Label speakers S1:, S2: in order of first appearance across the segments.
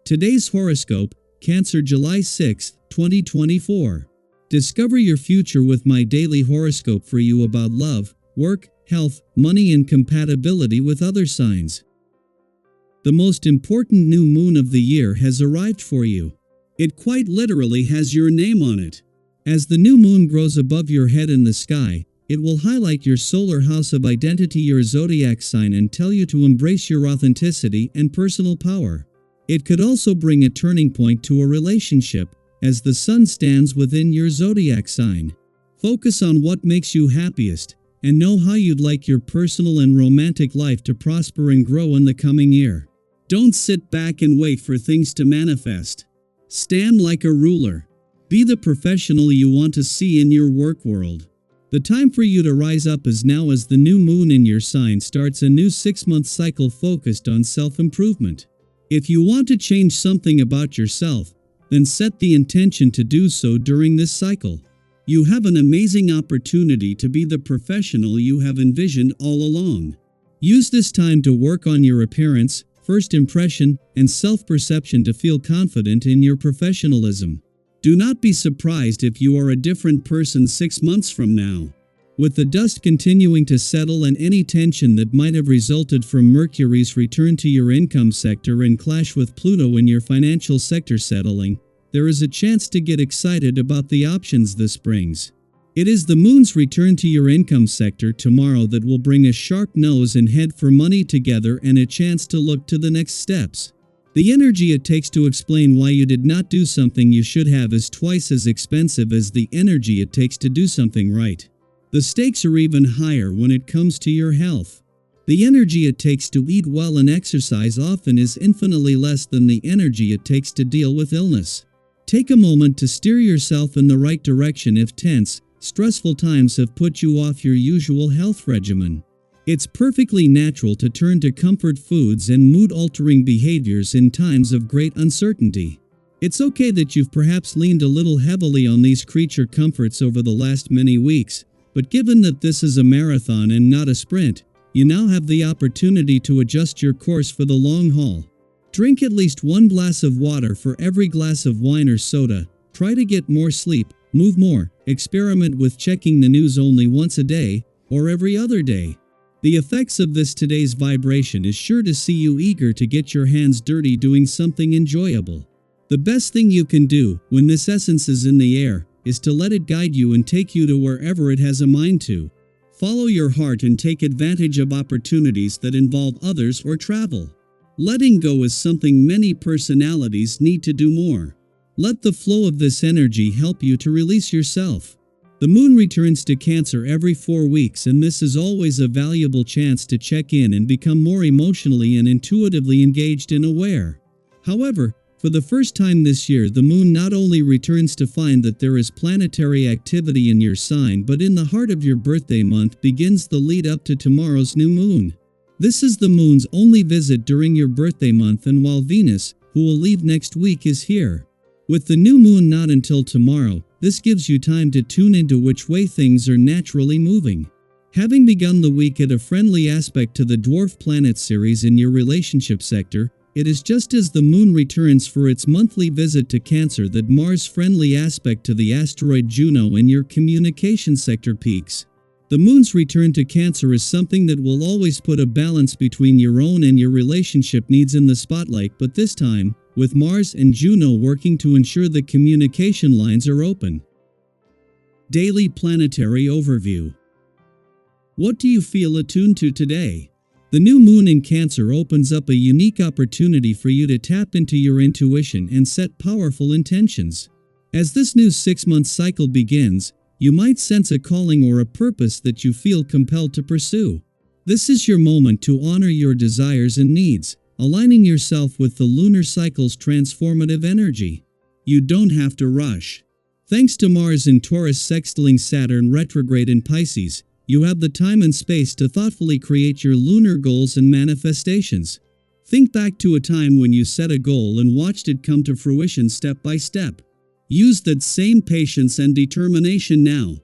S1: Today's horoscope, Cancer July 6, 2024. Discover your future with my daily horoscope for you about love, work, health, money and compatibility with other signs. The most important new moon of the year has arrived for you. It quite literally has your name on it. As the new moon grows above your head in the sky, it will highlight your solar house of identity, your zodiac sign, and tell you to embrace your authenticity and personal power. It could also bring a turning point to a relationship, as the sun stands within your zodiac sign. Focus on what makes you happiest, and know how you'd like your personal and romantic life to prosper and grow in the coming year. Don't sit back and wait for things to manifest. Stand like a ruler. Be the professional you want to see in your work world. The time for you to rise up is now, as the new moon in your sign starts a new 6-month cycle focused on self-improvement. If you want to change something about yourself, then set the intention to do so during this cycle. You have an amazing opportunity to be the professional you have envisioned all along. Use this time to work on your appearance, first impression, and self-perception to feel confident in your professionalism. Do not be surprised if you are a different person 6 months from now. With the dust continuing to settle and any tension that might have resulted from Mercury's return to your income sector and clash with Pluto in your financial sector settling, there is a chance to get excited about the options this brings. It is the moon's return to your income sector tomorrow that will bring a sharp nose and head for money together and a chance to look to the next steps. The energy it takes to explain why you did not do something you should have is twice as expensive as the energy it takes to do something right. The stakes are even higher when it comes to your health. The energy it takes to eat well and exercise often is infinitely less than the energy it takes to deal with illness. Take a moment to steer yourself in the right direction if tense, stressful times have put you off your usual health regimen. It's perfectly natural to turn to comfort foods and mood-altering behaviors in times of great uncertainty. It's okay that you've perhaps leaned a little heavily on these creature comforts over the last many weeks, but given that this is a marathon and not a sprint, you now have the opportunity to adjust your course for the long haul. Drink at least 1 glass of water for every glass of wine or soda, try to get more sleep, move more, experiment with checking the news only once a day, or every other day. The effects of this today's vibration is sure to see you eager to get your hands dirty doing something enjoyable. The best thing you can do, when this essence is in the air, is to let it guide you and take you to wherever it has a mind to. Follow your heart and take advantage of opportunities that involve others or travel. Letting go is something many personalities need to do more. Let the flow of this energy help you to release yourself. The moon returns to Cancer every 4 weeks, and this is always a valuable chance to check in and become more emotionally and intuitively engaged and aware. However, for the first time this year, the moon not only returns to find that there is planetary activity in your sign, but in the heart of your birthday month begins the lead up to tomorrow's new moon. This is the moon's only visit during your birthday month, and while Venus, who will leave next week, is here. With the new moon not until tomorrow, this gives you time to tune into which way things are naturally moving. Having begun the week at a friendly aspect to the dwarf planet Ceres in your relationship sector, it is just as the moon returns for its monthly visit to Cancer that Mars' friendly aspect to the asteroid Juno in your communication sector peaks. The moon's return to Cancer is something that will always put a balance between your own and your relationship needs in the spotlight, but this time, with Mars and Juno working to ensure the communication lines are open. Daily Planetary Overview. What do you feel attuned to today? The new moon in Cancer opens up a unique opportunity for you to tap into your intuition and set powerful intentions. As this new 6-month cycle begins, you might sense a calling or a purpose that you feel compelled to pursue. This is your moment to honor your desires and needs, aligning yourself with the lunar cycle's transformative energy. You don't have to rush. Thanks to Mars in Taurus sextiling Saturn retrograde in Pisces, you have the time and space to thoughtfully create your lunar goals and manifestations. Think back to a time when you set a goal and watched it come to fruition step by step. Use that same patience and determination now.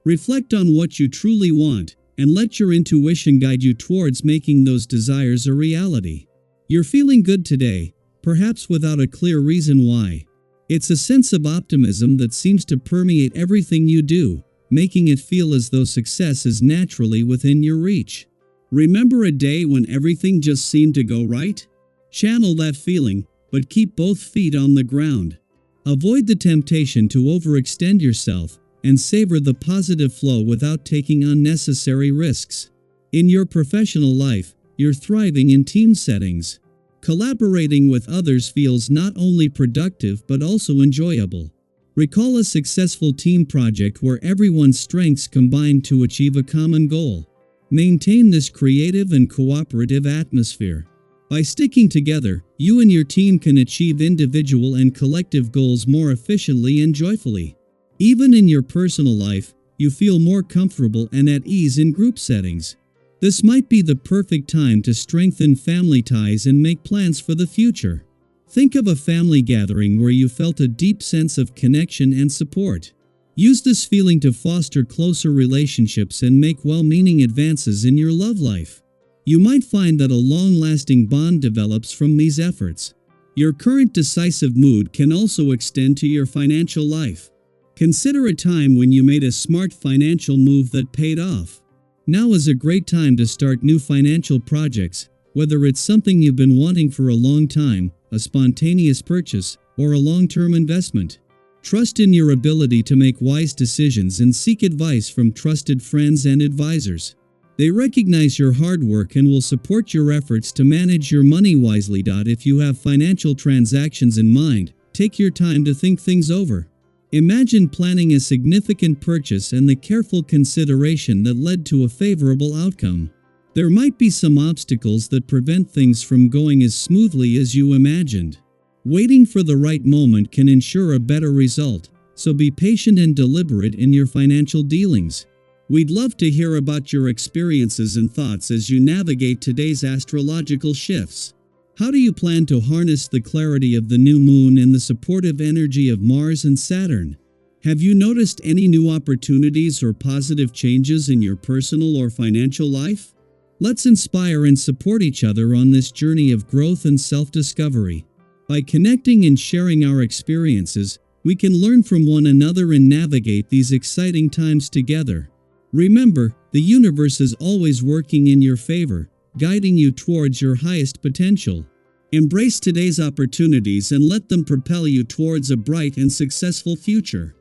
S1: Reflect on what you truly want, and let your intuition guide you towards making those desires a reality. You're feeling good today, perhaps without a clear reason why. It's a sense of optimism that seems to permeate everything you do, making it feel as though success is naturally within your reach. Remember a day when everything just seemed to go right? Channel that feeling, but keep both feet on the ground. Avoid the temptation to overextend yourself, and savor the positive flow without taking unnecessary risks. In your professional life, you're thriving in team settings. Collaborating with others feels not only productive but also enjoyable. Recall a successful team project where everyone's strengths combined to achieve a common goal. Maintain this creative and cooperative atmosphere. By sticking together, you and your team can achieve individual and collective goals more efficiently and joyfully. Even in your personal life, you feel more comfortable and at ease in group settings. This might be the perfect time to strengthen family ties and make plans for the future. Think of a family gathering where you felt a deep sense of connection and support. Use this feeling to foster closer relationships and make well-meaning advances in your love life. You might find that a long-lasting bond develops from these efforts. Your current decisive mood can also extend to your financial life. Consider a time when you made a smart financial move that paid off. Now is a great time to start new financial projects, whether it's something you've been wanting for a long time, a spontaneous purchase, or a long-term investment. Trust in your ability to make wise decisions and seek advice from trusted friends and advisors. They recognize your hard work and will support your efforts to manage your money wisely. If you have financial transactions in mind, take your time to think things over. Imagine planning a significant purchase and the careful consideration that led to a favorable outcome. There might be some obstacles that prevent things from going as smoothly as you imagined. Waiting for the right moment can ensure a better result, so be patient and deliberate in your financial dealings. We'd love to hear about your experiences and thoughts as you navigate today's astrological shifts. How do you plan to harness the clarity of the new moon and the supportive energy of Mars and Saturn? Have you noticed any new opportunities or positive changes in your personal or financial life? Let's inspire and support each other on this journey of growth and self-discovery. By connecting and sharing our experiences, we can learn from one another and navigate these exciting times together. Remember, the universe is always working in your favor, guiding you towards your highest potential. Embrace today's opportunities and let them propel you towards a bright and successful future.